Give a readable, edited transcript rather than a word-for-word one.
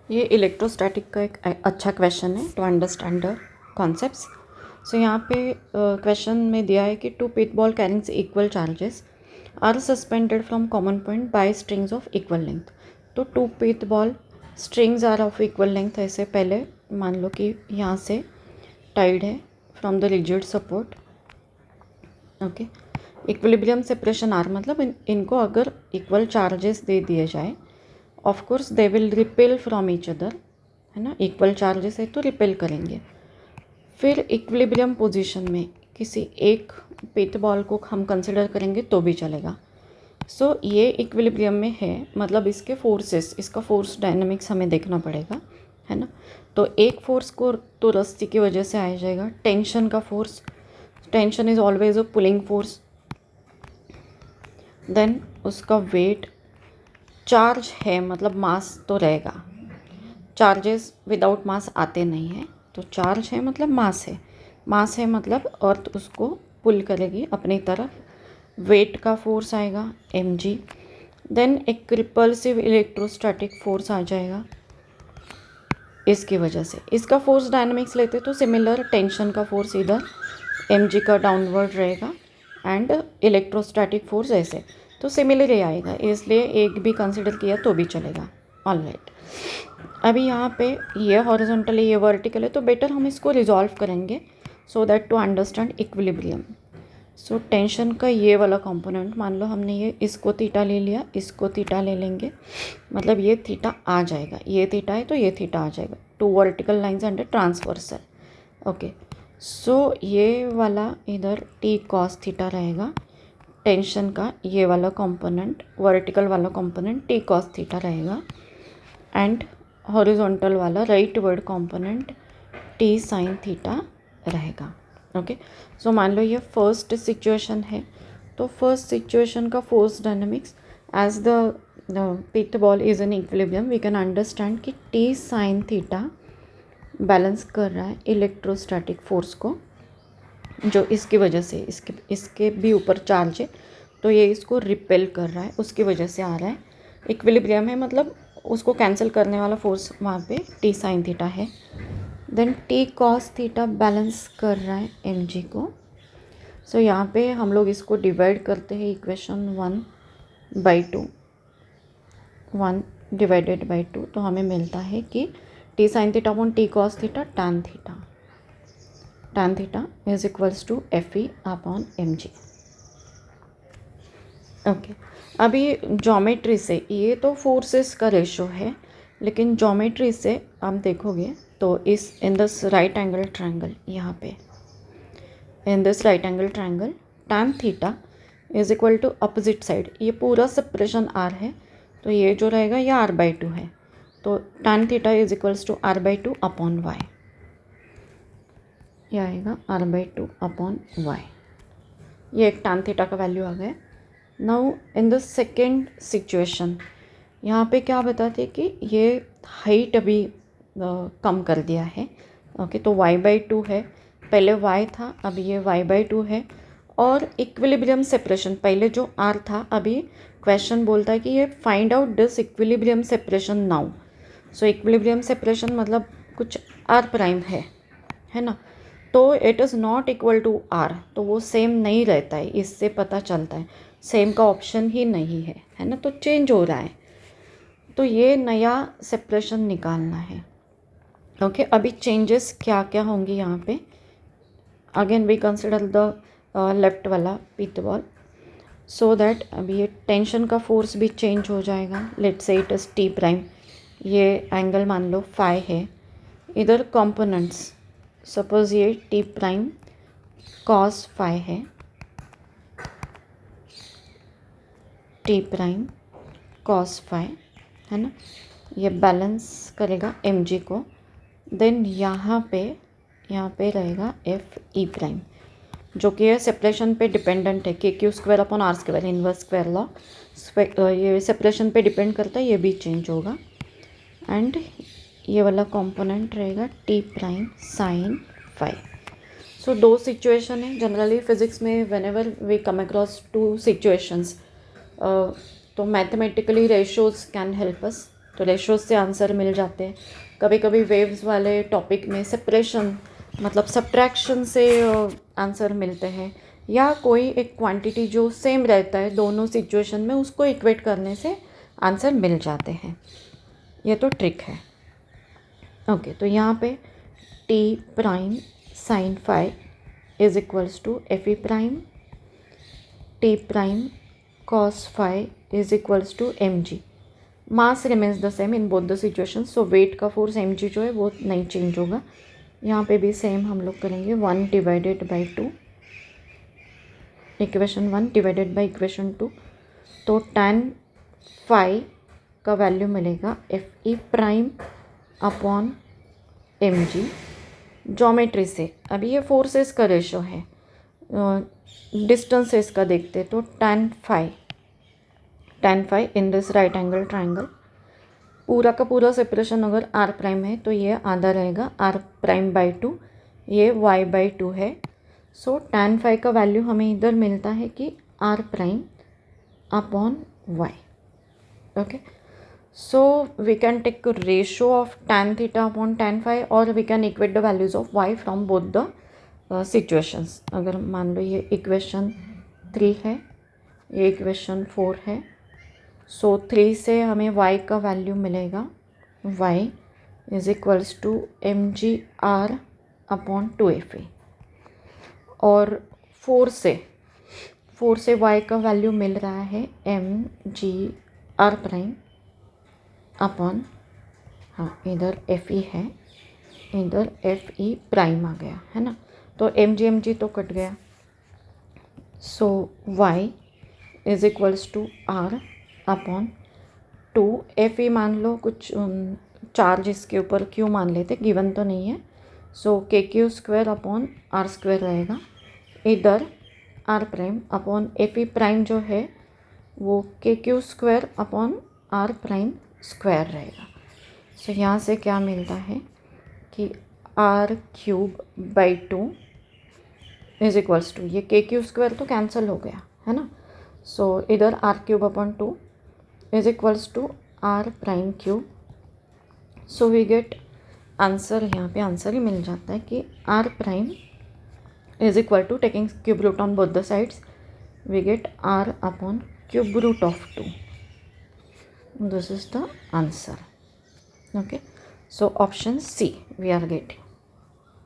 ये इलेक्ट्रोस्टैटिक का एक अच्छा क्वेश्चन है to understand the concepts. So यहाँ पे क्वेश्चन में दिया है कि two pith ball carrying equal charges are suspended from common point by strings of equal length. तो two pith ball strings are of equal length, ऐसे पहले मान लो कि यहाँ से टाइड है from the rigid support. Okay, equilibrium separation are मतलब इनको अगर इक्वल चार्जेस दे दिए जाए, of course they will repel from each other, है ना। इक्वल चार्जेस है तो रिपेल करेंगे। फिर इक्विलिब्रियम पोजीशन में किसी एक पिट बॉल को हम कंसिडर करेंगे तो भी चलेगा। सो ये इक्विलिब्रियम में है, मतलब इसके फोर्सेस, इसका फोर्स डायनामिक्स हमें देखना पड़ेगा, है ना। तो एक फोर्स को तो रस्सी की वजह से आ जाएगा, टेंशन का force. Tension is always a pulling force. Then उसका वेट, चार्ज है मतलब मास तो रहेगा। चार्जेस विदाउट मास आते नहीं हैं, तो चार्ज है मतलब मास है। मास है मतलब अर्थ उसको पुल करेगी अपनी तरफ। वेट का फोर्स आएगा mg। देन एक रिपल्सिव इलेक्ट्रोस्टैटिक फोर्स आ जाएगा इसकी वजह से। इसका फोर्स डायनामिक्स लेते तो सिमिलर टेंशन का फोर्स इधर mg का डाउनवर्ड रहेगा एंड इलेक्ट्रोस्टैटिक फोर्स ऐसे, तो सिमिलर ही आएगा, इसलिए एक भी कंसिडर किया तो भी चलेगा। ऑलराइट, अभी यहाँ पे ये हॉरिजॉन्टल है, ये वर्टिकल है, तो बेटर हम इसको रिजॉल्व करेंगे so that to understand equilibrium. So tension का ये वाला कंपोनेंट, मान लो हमने ये इसको थीटा ले लिया, इसको थीटा ले लेंगे, मतलब ये थीटा आ जाएगा, ये थीटा है तो ये थीटा आ जाएगा। Two vertical lines under transversal. Okay, so ये वाला इधर टी कॉस थीटा रहेगा। टेंशन का ये वाला कंपोनेंट, वर्टिकल वाला कंपोनेंट टी कॉस थीटा रहेगा एंड हॉरिजॉन्टल वाला rightward component T sine theta रहेगा। ओके, सो मान लो ये फर्स्ट सिचुएशन है, तो फर्स्ट सिचुएशन का force dynamics as the pith ball is in equilibrium we can understand कि टी साइन थीटा बैलेंस कर रहा है इलेक्ट्रोस्टैटिक फोर्स को, जो इसकी वजह से इसके भी ऊपर चार्ज है तो ये इसको रिपेल कर रहा है, उसकी वजह से आ रहा है। इक्विलिब्रियम है मतलब उसको कैंसिल करने वाला फोर्स वहाँ पे टी साइन थीटा है। Then T cos theta balance कर रहा है mg को। सो यहाँ पे हम लोग इसको डिवाइड करते हैं, इक्वेशन 1/2, 1 डिवाइडेड बाई 2, तो हमें मिलता है कि T sine theta upon T cos theta tan theta, tan theta is equals to FE upon mg। Okay, अभी ज्योमेट्री से, ये तो फोर्सेस का रेशो है, लेकिन ज्योमेट्री से आप देखोगे तो इस in this right angle triangle, यहाँ पे in this right angle triangle tan theta is equal to opposite side, ये पूरा सेपरेशन r है, तो ये जो रहेगा ये r/2 है, तो tan theta is equals to r/2 upon y, ये आएगा r/2 अपॉन y। ये एक टैन थीटा का वैल्यू आ गया। Now in the second situation, यहाँ पे क्या बताते हैं कि ये हाइट अभी कम कर दिया है। ओके, तो y/2 है, पहले y था अभी ये y/2 है, और इक्विलिब्रियम सेपरेशन पहले जो r था, अभी क्वेश्चन बोलता है कि ये find out this equilibrium separation now. So equilibrium separation मतलब कुछ r' है ना, तो it is not equal to r, तो वो सेम नहीं रहता है, इससे पता चलता है सेम का ऑप्शन ही नहीं है ना, तो चेंज हो रहा है, तो ये नया सेपरेशन निकालना है। ओके, अभी चेंजेस क्या क्या होंगे यहाँ पे, again we consider the left वाला पिट बॉल, सो दैट अभी ये टेंशन का फोर्स भी चेंज हो जाएगा। Let's say it is T', ये एंगल मान लो फाई है। इधर कंपोनेंट्स, सपोज ये T' कॉस फाई है, T' कॉस फाई, है ना, ये बैलेंस करेगा mg को। देन यहाँ पे रहेगा FE', जो कि ये सेपरेशन पे डिपेंडेंट है, KQ² upon R², inverse square law, ये सेपरेशन पे डिपेंड करता है, ये भी चेंज होगा। एंड ये वाला कंपोनेंट रहेगा T' साइन फाई। सो दो सिचुएशन है, जनरली फिजिक्स में whenever we come across two situations, तो mathematically ratios can help us. तो रेशोज से आंसर मिल जाते हैं। कभी कभी वेव्स वाले टॉपिक में सेपरेशन मतलब सब्ट्रैक्शन से आंसर मिलते हैं, या कोई एक क्वांटिटी जो सेम रहता है दोनों सिचुएशन में उसको इक्वेट करने से आंसर मिल जाते हैं। ये तो ट्रिक है। ओके, तो यहाँ पे T prime sine phi is equals to F E prime, T prime cos phi is equals to M G. Mass remains the same in both the situation, so weight का force M G जो है वो नहीं change होगा। यहाँ पे भी same हम लोग करेंगे 1 divided by 2, equation 1 divided by equation 2, तो tan फाई का वैल्यू मिलेगा F E prime upon M G. Geometry से अभी ये फोर्सेस का रेशो है, डिस्टेंसेस का देखते तो tan phi in this right angle triangle, पूरा का पूरा सेपरेशन अगर r प्राइम है तो ये आधा रहेगा r प्राइम बाई 2, ये y बाई 2 है। सो tan फाई का वैल्यू हमें इधर मिलता है कि r prime upon y। Okay, so we can take a ratio of tan theta upon tan phi, or we can equate the values of y from both the situations। अगर मान लो ये इक्वेशन 3 है, ये इक्वेशन 4 है, सो 3 से हमें y का वैल्यू मिलेगा y is equals to M G R upon 2f, और 4 से y का वैल्यू मिल रहा है M G R prime upon, हाँ इधर एफ ई है, इधर एफ ई प्राइम आ गया है ना, तो एम जी तो कट गया। So Y is equals to R upon 2, F E मान लो कुछ चार्ज इसके ऊपर क्यों मान लेते, गिवन तो नहीं है, so K Q square upon R square रहेगा, इधर R prime upon F E prime जो है वो K Q square upon R prime square रहेगा। सो यहाँ से क्या मिलता है कि R cube by 2 is equals to, ये के क्यू स्क्वायर तो कैंसिल हो गया है ना, सो इधर R cube upon 2 is equals to R prime cube. So we get answer, यहाँ पे आंसर ही मिल जाता है कि R prime is equal to, taking cube root on both the sides, we get R upon cube root of 2। This is the answer. Okay, so option C we are getting.